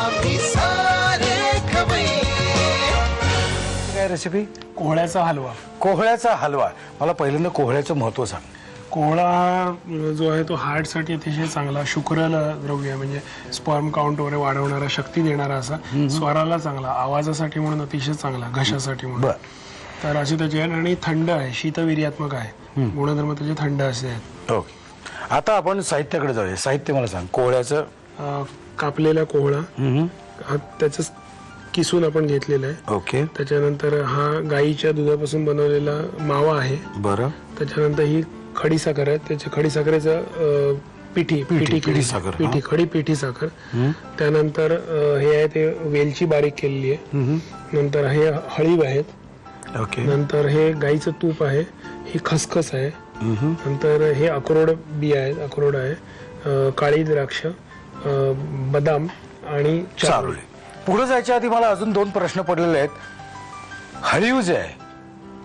आम्ही सारे खवय्ये. काय रेसिपी? कोहळ्याचा हलवा. कोहळ्याचा हलवा. मला पहिल्यांदा कोहळ्याचं महत्त्व सांग. कोहळा हा जो आहे तो हार्टसाठी अतिशय चांगला, शुक्रल द्रव्य आहे, म्हणजे स्पर्म काउंट वगैरे वाढवणारा, शक्ती देणारा असा, स्वराला चांगला, आवाजासाठी म्हणून अतिशय चांगला, घशासाठी म्हणून. तर अशी त्याची आहे आणि थंड आहे, शीतवीर्यात्मक आहे, गुणधर्म त्याचे थंड असे आहेत. ओके, आता आपण साहित्याकडे जाऊया. साहित्य मला सांग. कोहळ्याचं कापलेला कोहळा, त्याचं किसून आपण घेतलेला आहे. ओके. त्याच्यानंतर हा गाईच्या दुधापासून बनवलेला मावा आहे. बरं. त्याच्यानंतर ही खडी साखर आहे, त्याच्या खडी साखरेचं पिठी साखर, खडी पिठी साखर. त्यानंतर हे आहे ते वेलची बारीक केलेली आहे. नंतर हे हळीव आहेत. ओके. नंतर हे गाईचं तूप आहे. ही खसखस आहे. नंतर हे अक्रोड बिया आहेत, अक्रोड आहे, काळी द्राक्ष, बदाम आणि चारोळे. पुढे जायच्या आधी मला अजून 2 प्रश्न पडलेले आहेत. हळीव जे आहे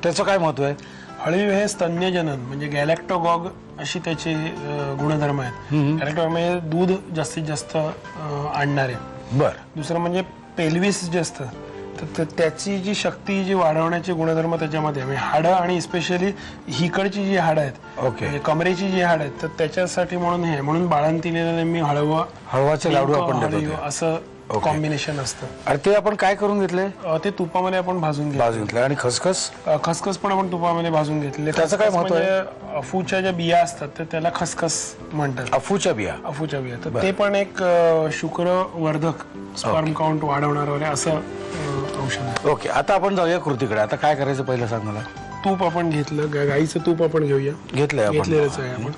त्याचं काय महत्व आहे? हळीव हे स्तन्यजनन म्हणजे गॅलॅक्टोगॉग अशी त्याचे गुणधर्म आहेत. गॅलॅक्टोगॉग म्हणजे दूध जास्तीत जास्त आणणारे. बर. दुसरं म्हणजे पेल्विस जे असतं तर त्याची जी शक्ती जी वाढवण्याचे गुणधर्म त्याच्यामध्ये, म्हणजे हाडं आणि स्पेशली हिकडची जी हाडं आहेत, ओके, कमरेची जी हाडं आहेत, तर त्याच्यासाठी म्हणून हे, म्हणून बाळंतिणीला नेहमी हळवाचे लाडू आपण देतो असं कॉम्बिनेशन असतं. आणि ते आपण काय करून घेतले? ते तुपामध्ये आपण भाजून घेतले. आणि खसखस? खसखस पण आपण तुपामध्ये भाजून घेतले. त्याचं काय महत्व आहे? अफूच्या ज्या बिया असतात तर त्याला खसखस म्हणतात. अफूच्या बिया? अफूच्या बिया. तर ते पण एक शुक्रवर्धक, स्पर्म काउंट वाढवणार वगैरे असं औषध आहे. ओके, आता आपण जाऊया कृतीकडे. आता काय करायचं पहिलं सांग मला. तूप आपण घेतलं, गाईचं तूप आपण घेऊया. घेतलेलंच आहे आपण.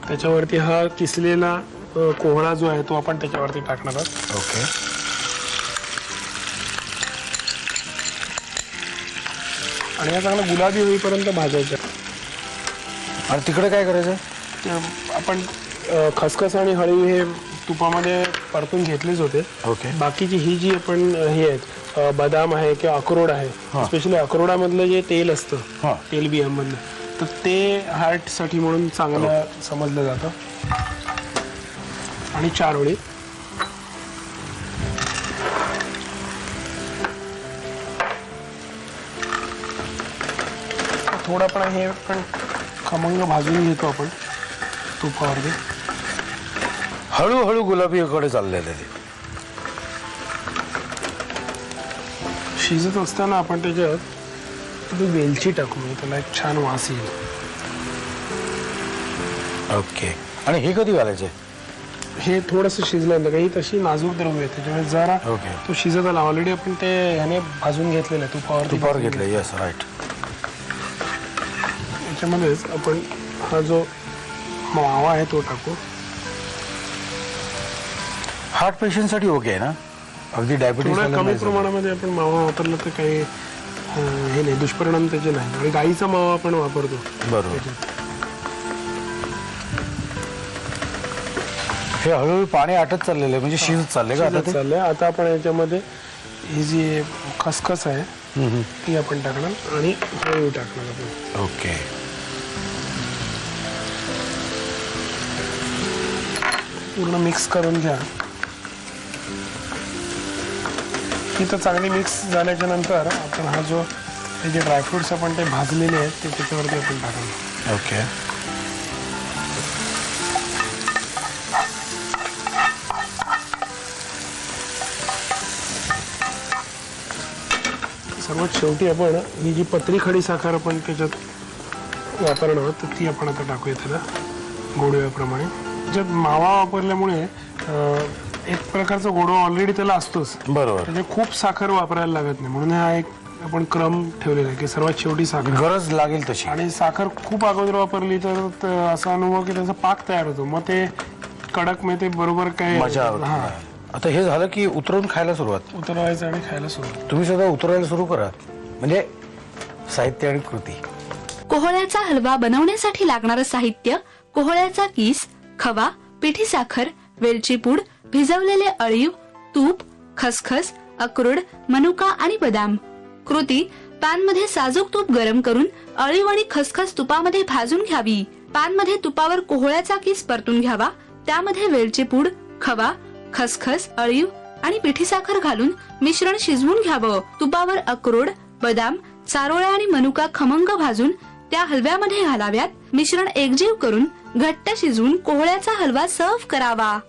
त्याच्यावरती हा किसलेला कोहळा जो आहे तो आपण त्याच्यावरती टाकणार आहोत. ओके. आणि हा चांगला गुलाबी होईपर्यंत भाजायचा. आणि तिकडे काय करायचं? आपण खसखस आणि हळीव हे तुपामध्ये परतून घेतलेच होते. ओके. बाकीची ही जी आपण हे आहेत, बदाम आहे किंवा अक्रोड आहे, स्पेशली अक्रोडामधलं जे तेल असतं, तेल बियांमधलं, तर ते हार्टसाठी म्हणून चांगलं समजलं जातं. आणि चारोळी. थोडं पण हे पण खमंग भाजून घेतो आपण तुपावरती. हळूहळू गुलाबीकडे चाललेलं ते. शिजत असताना आपण त्याच्यात वेलची टाकू, त्याला एक छान वास येईल. ओके. आणि हे कधी घालायचे? हे थोडंसं शिजल्यानंतर, काही तशी नाजूक द्रव्य आहे त्याच्यामुळे जरा तो शिजत आला. ऑलरेडी आपण ते ह्याने भाजून घेतलेलं आहे, तुपावर घेतलं. Yes, right. याच्यामध्येच आपण हा जो मावा आहे तो टाकू. हार्ट पेशंटसाठी ओके आहे ना? अगदी डायबिटीज कमी प्रमाणामध्ये आपण मावा वापरला तर काही हे नाही, दुष्परिणाम त्याचे नाही. आणि गाईचा मावा आपण वापरतो. बरोबर. हे हळूहळू पाणी आटत चाललेलं आहे, म्हणजे शिजत चाललंय का? आता चाललंय. आता आपण याच्यामध्ये ही जी खसखस आहे ती आपण टाकणार आणि हळू टाकणार आपण. ओके. पूर्ण मिक्स करून घ्या. ही तर चांगली मिक्स झाल्याच्या नंतर आपण हा जो हे जे ड्रायफ्रुट्स आपण ते भाजलेले आहेत ते त्याच्यावरती आपण टाकणार. ओके. सर्वात शेवटी आपण ही जी पत्री खडी साखर आपण त्याच्यात वापरणार आहोत तर ती आपण आता टाकूया त्याला गोडव्याप्रमाणे. ज्यात मावा वापरल्यामुळे एक प्रकारचा गोडवा ऑलरेडी त्याला असतोच. बरोबर. म्हणजे खूप साखर वापरायला लागत नाही, म्हणून हा एक आपण क्रम ठेवलेला आहे की सर्वात शेवटी साखर, गरज लागेल तशी. आणि साखर खूप अगोदर वापरली तर असा अनुभव की त्याचा पाक तयार होतो, मग ते कडक मग ते बरोबर काय मजा. आता हे झालं की उतरवून खायला सुरुवात. उतरवायचं आणि खायला सुरुवात. तुम्ही सुद्धा उतरवायला सुरू करा. म्हणजे साहित्य आणि कृती. कोहळ्याचा हलवा बनवण्यासाठी लागणारं साहित्य: कोहळ्याचा किस, खवा, पिठी साखर, वेलची पूड, भिजवलेले अळीव, तूप, खसखस, अक्रोड, मनुका आणि बदाम. कृती: पॅन मध्ये साजूक तूप गरम करून अळीव आणि खसखस तुपामध्ये भाजून घ्यावी. पॅन मध्ये तुपावर कोहळ्याचा किस परतून घ्यावा. त्यामध्ये वेलची पूड, खवा, खसखस, अळीव, आणि पिठी साखर घालून मिश्रण शिजवून घ्यावं. तुपावर अक्रोड, बदाम, चारोळ्या आणि मनुका खमंग भाजून त्या हलव्यामध्ये घालाव्यात. मिश्रण एकजीव करून घट्ट शिजवून कोहळ्याचा हलवा सर्व्ह करावा.